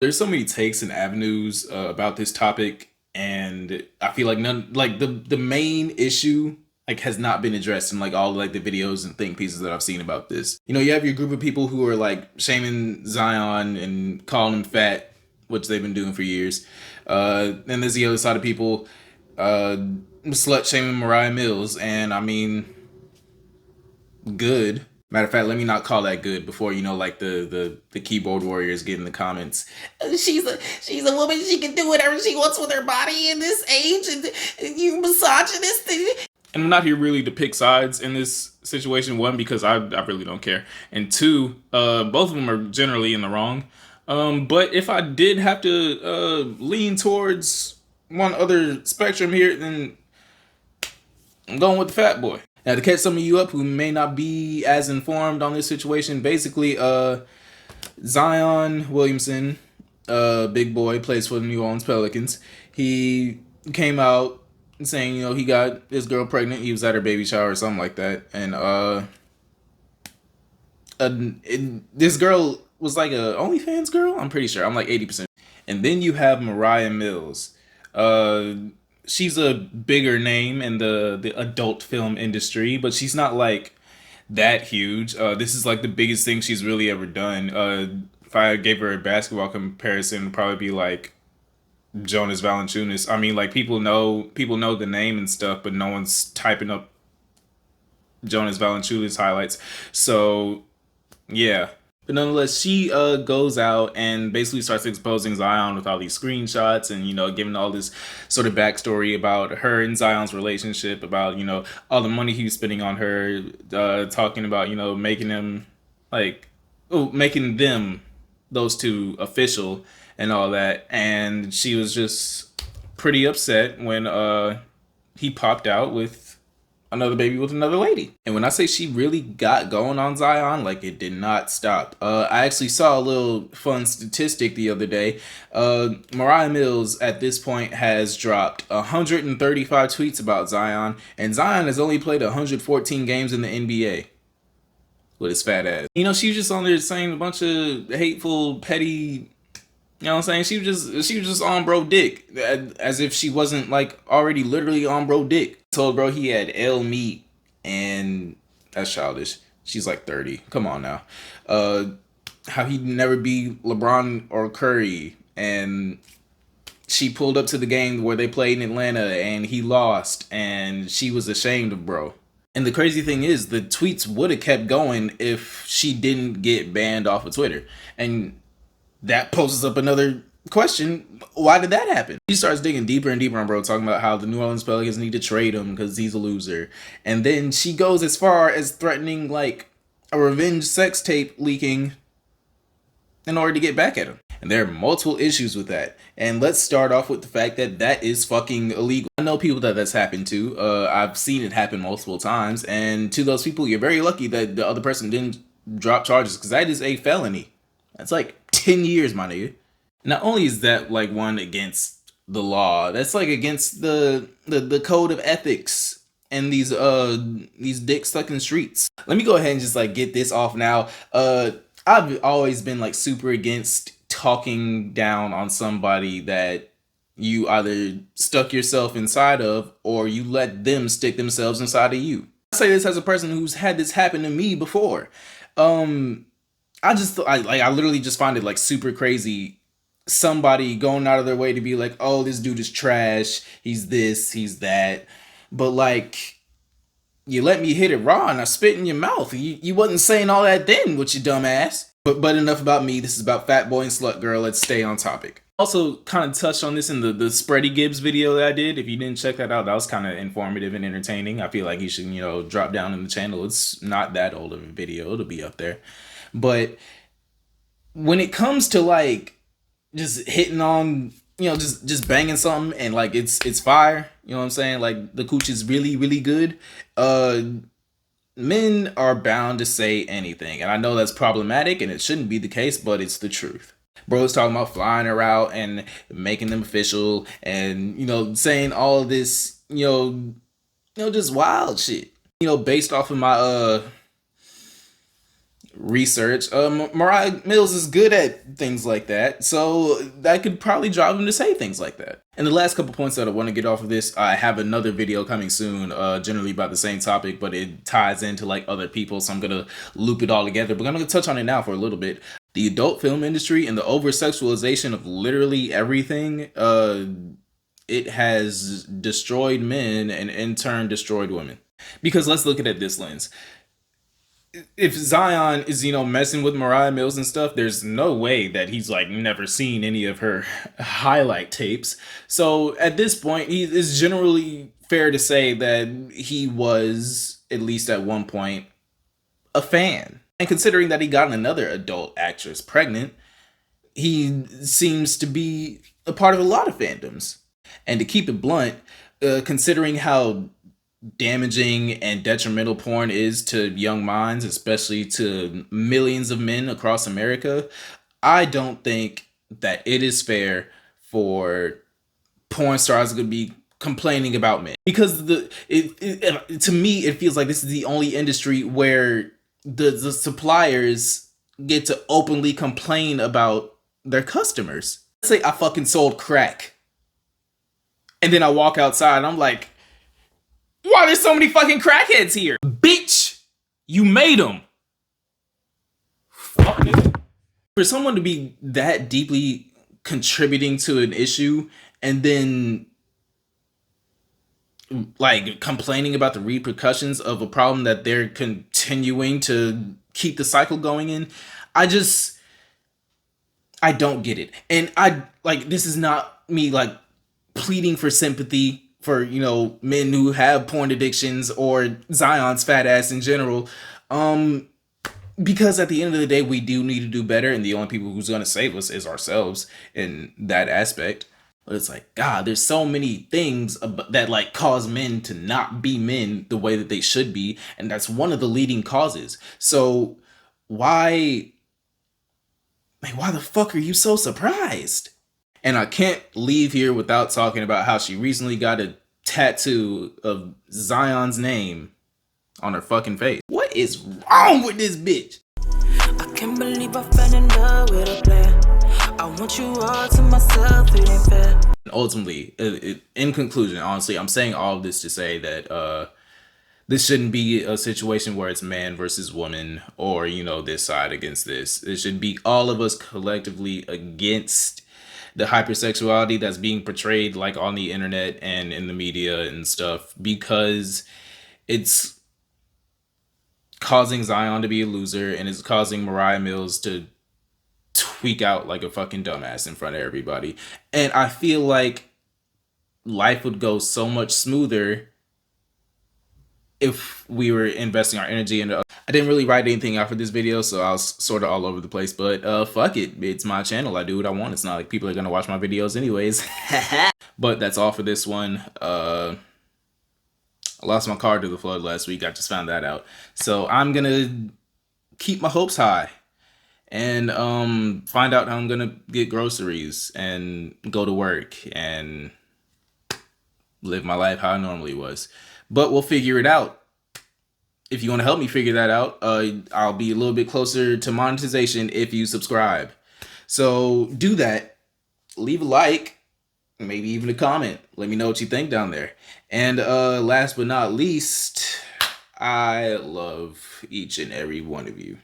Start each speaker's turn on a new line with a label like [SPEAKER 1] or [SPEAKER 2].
[SPEAKER 1] There's so many takes and avenues about this topic, and I feel like the main issue like has not been addressed in like all like the videos and think pieces that I've seen about this. You know, you have your group of people who are like shaming Zion and calling him fat, which they've been doing for years. Then there's the other side of people slut shaming Moriah Mills, and I mean, good. Matter of fact, let me not call that good before like the keyboard warriors get in the comments. She's a woman. She can do whatever she wants with her body in this age, and you misogynist. And I'm not here really to pick sides in this situation. One, because I really don't care, and two, both of them are generally in the wrong. But if I did have to lean towards one other spectrum here, then I'm going with the fat boy. Now, to catch some of you up who may not be as informed on this situation, basically, Zion Williamson, big boy, plays for the New Orleans Pelicans. He came out saying, he got this girl pregnant. He was at her baby shower or something like that. And this girl was like a OnlyFans girl, I'm pretty sure. I'm like 80%. And then you have Moriah Mills. She's a bigger name in the adult film industry, but she's not like that huge. This is like the biggest thing she's really ever done. If I gave her a basketball comparison, it'd probably be like Jonas Valanciunas. I mean, like people know the name and stuff, but no one's typing up Jonas Valanciunas highlights. So yeah. But nonetheless, she goes out and basically starts exposing Zion with all these screenshots and, giving all this sort of backstory about her and Zion's relationship, about, all the money he was spending on her, talking about, making them making them, those two, official and all that. And she was just pretty upset when he popped out with another baby with another lady. And when I say she really got going on Zion, like it did not stop. I actually saw a little fun statistic the other day. Moriah Mills at this point has dropped 135 tweets about Zion, and Zion has only played 114 games in the NBA with his fat ass. She was just on there saying a bunch of hateful, petty, you know what I'm saying? She was just on bro dick, as if she wasn't like already literally on bro dick. Told bro he had L meat, and that's childish. She's like 30. Come on now. How he'd never be LeBron or Curry, and she pulled up to the game where they played in Atlanta and he lost, and she was ashamed of bro. And the crazy thing is, the tweets would have kept going if she didn't get banned off of Twitter. And that poses up another question. Why did that happen? She starts digging deeper and deeper on bro, talking about how the New Orleans Pelicans need to trade him because he's a loser. And then she goes as far as threatening like a revenge sex tape leaking in order to get back at him. And there are multiple issues with that. And let's start off with the fact that that is fucking illegal. I know people that's happened to. I've seen it happen multiple times. And to those people, you're very lucky that the other person didn't drop charges, because that is a felony. That's like 10 years, my nigga. Not only is that like one against the law, that's like against the code of ethics and these dick sucking streets. Let me go ahead and just like get this off now. I've always been like super against talking down on somebody that you either stuck yourself inside of or you let them stick themselves inside of you. I say this as a person who's had this happen to me before. I literally just find it like super crazy. Somebody going out of their way to be like, oh, this dude is trash. He's this, he's that. But like, you let me hit it raw and I spit in your mouth. You wasn't saying all that then, with your dumb ass. But enough about me. This is about Fat Boy and Slut Girl. Let's stay on topic. Also kind of touched on this in the Spready Gibbs video that I did. If you didn't check that out, that was kind of informative and entertaining. I feel like you should, drop down in the channel. It's not that old of a video. It'll be up there. But when it comes to like just hitting on, just banging something and like it's fire, you know what I'm saying? Like the cooch is really, really good. Men are bound to say anything. And I know that's problematic and it shouldn't be the case, but it's the truth. Bro's talking about flying her out and making them official and, saying all of this, just wild shit, based off of my, research, Moriah Mills is good at things like that, so that could probably drive him to say things like that. And the last couple points that I want to get off of this, I have another video coming soon, generally about the same topic, but it ties into like other people, so I'm gonna loop it all together. But I'm gonna touch on it now for a little bit. The adult film industry and the over-sexualization of literally everything, it has destroyed men and in turn destroyed women. Because let's look at it this lens. If Zion is, messing with Moriah Mills and stuff, there's no way that he's like never seen any of her highlight tapes. So at this point, it's generally fair to say that he was, at least at one point, a fan. And considering that he got another adult actress pregnant, he seems to be a part of a lot of fandoms. And to keep it blunt, considering how damaging and detrimental porn is to young minds, especially to millions of men across America, I don't think that it is fair for porn stars to be complaining about men. Because to me, it feels like this is the only industry where the suppliers get to openly complain about their customers. Let's say I fucking sold crack, and then I walk outside and I'm like, why there's so many fucking crackheads here? Bitch, you made them. Fuck nigga. For someone to be that deeply contributing to an issue and then like complaining about the repercussions of a problem that they're continuing to keep the cycle going in, I don't get it. And this is not me like pleading for sympathy for, men who have porn addictions or Zion's fat ass in general. Because at the end of the day, we do need to do better. And the only people who's going to save us is ourselves in that aspect. But it's like, God, there's so many things that like cause men to not be men the way that they should be. And that's one of the leading causes. So why the fuck are you so surprised? And I can't leave here without talking about how she recently got a tattoo of Zion's name on her fucking face. What is wrong with this bitch?
[SPEAKER 2] I can't believe I fell in love with a player. I want you all to myself, it ain't fair.
[SPEAKER 1] Ultimately, in conclusion, honestly, I'm saying all of this to say that this shouldn't be a situation where it's man versus woman or, this side against this. It should be all of us collectively against the hypersexuality that's being portrayed like on the internet and in the media and stuff, because it's causing Zion to be a loser and it's causing Moriah Mills to tweak out like a fucking dumbass in front of everybody. And I feel like life would go so much smoother if we were investing our energy into. I didn't really write anything out for this video, so I was sort of all over the place, but fuck it. It's my channel. I do what I want. It's not like people are gonna watch my videos anyways. But that's all for this one. I lost my car to the flood last week. I just found that out. So I'm gonna keep my hopes high and find out how I'm gonna get groceries and go to work and live my life how I normally was. But we'll figure it out. If you want to help me figure that out, I'll be a little bit closer to monetization if you subscribe. So do that. Leave a like, maybe even a comment. Let me know what you think down there. And last but not least, I love each and every one of you.